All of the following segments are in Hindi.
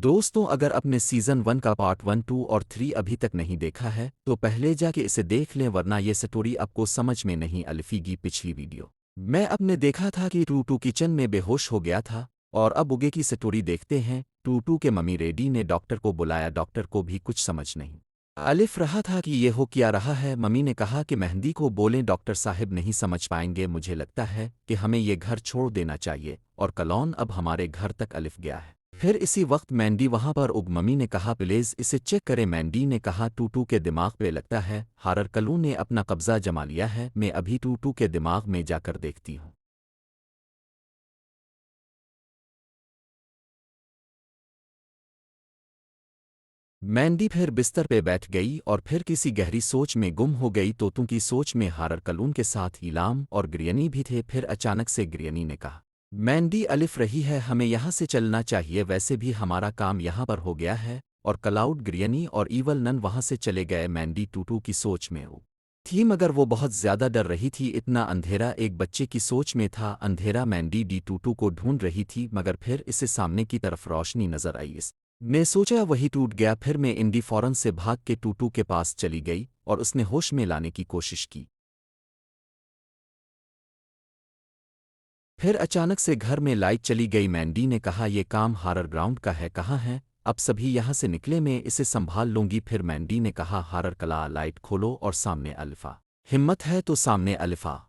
दोस्तों, अगर अपने सीज़न 1 का पार्ट 1, 2 और 3 अभी तक नहीं देखा है तो पहले जाके इसे देख लें, वरना ये स्टोरी आपको समझ में नहीं अलिफेगी। पिछली वीडियो मैं अपने देखा था कि टूटू किचन में बेहोश हो गया था, और अब उगे की स्टोरी देखते हैं। टूटू के मम्मी रेडी ने डॉक्टर को बुलाया। डॉक्टर को भी कुछ समझ नहीं अलिफ रहा था कि ये हो क्या रहा है। मम्मी ने कहा कि मेहंदी को बोलें, डॉक्टर साहब नहीं समझ पाएंगे। मुझे लगता है कि हमें ये घर छोड़ देना चाहिए, और कलौन अब हमारे घर तक अलिफ गया है। फिर इसी वक्त मैंडी वहां पर उग। मम्मी ने कहा प्लीज इसे चेक करें। मैंडी ने कहा टूटू के दिमाग पे लगता है हारर कलू ने अपना कब्जा जमा लिया है। मैं अभी टूटू के दिमाग में जाकर देखती हूँ। मैंडी फिर बिस्तर पे बैठ गई और फिर किसी गहरी सोच में गुम हो गई। तोतू की सोच में हारर कलून के साथ इलाम और ग्रियनी भी थे। फिर अचानक से ग्रियनी ने कहा, मैंडी अलिफ रही है, हमें यहाँ से चलना चाहिए। वैसे भी हमारा काम यहाँ पर हो गया है। और क्लाउड, ग्रियनी और ईवल नन वहाँ से चले गए। मैंडी टूटू की सोच में हो थी, मगर वो बहुत ज्यादा डर रही थी। इतना अंधेरा एक बच्चे की सोच में था। अंधेरा मैंडी डी टूटू को ढूंढ रही थी, मगर फिर इसे सामने की तरफ रोशनी नजर आई। ने सोचा वही टूट गया। फिर मैं इंडी फौरन से भाग के टूटू के पास चली गई और उसने होश में लाने की कोशिश की। फिर अचानक से घर में लाइट चली गई। मैंडी ने कहा, यह काम हारर ग्राउंड का है, कहाँ है? अब सभी यहाँ से निकले, मैं इसे संभाल लूंगी। फिर मैंडी ने कहा, हारर कला, लाइट खोलो और सामने अल्फा। हिम्मत है तो सामने अल्फा।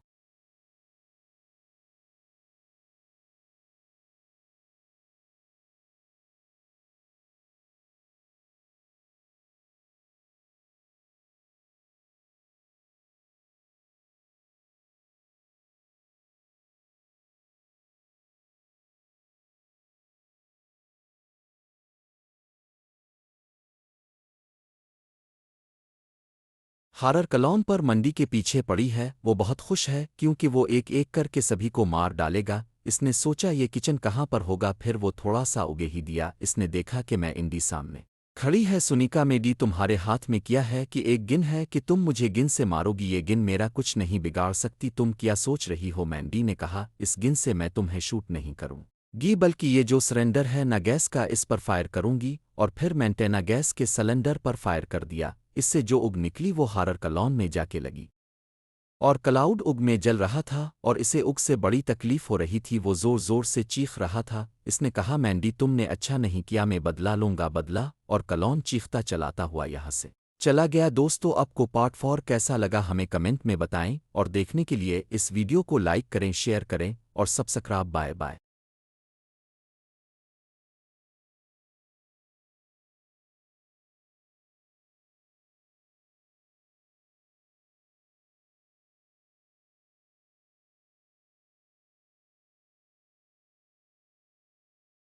हारर कलौन पर मंडी के पीछे पड़ी है। वो बहुत खुश है क्योंकि वो एक एक करके सभी को मार डालेगा। इसने सोचा ये किचन कहाँ पर होगा। फिर वो थोड़ा सा उगे ही दिया। इसने देखा कि मैं इंडी सामने खड़ी है। सुनीका, मेडी तुम्हारे हाथ में क्या है कि एक गिन है कि तुम मुझे गिन से मारोगी? ये गिन मेरा कुछ नहीं बिगाड़ सकती। तुम क्या सोच रही हो? मैंडी ने कहा, इस गिन से मैं तुम्हें शूट नहीं करूंगी, बल्कि ये जो सिलेंडर है ना गैस का, इस पर फायर करूंगी। और फिर मैंने गैस के सिलेंडर पर फायर कर दिया। इससे जो उग निकली वो हारर कलौन में जाके लगी, और क्लाउड उग में जल रहा था और इसे उग से बड़ी तकलीफ हो रही थी। वो जोर जोर से चीख रहा था। इसने कहा, मैंडी तुमने अच्छा नहीं किया, मैं बदला लूंगा बदला। और कलौन चीखता चलाता हुआ यहाँ से चला गया। दोस्तों, आपको पार्ट 4 कैसा लगा हमें कमेंट में बताएं, और देखने के लिए इस वीडियो को लाइक करें, शेयर करें और सब्सक्राइब। Bye bye.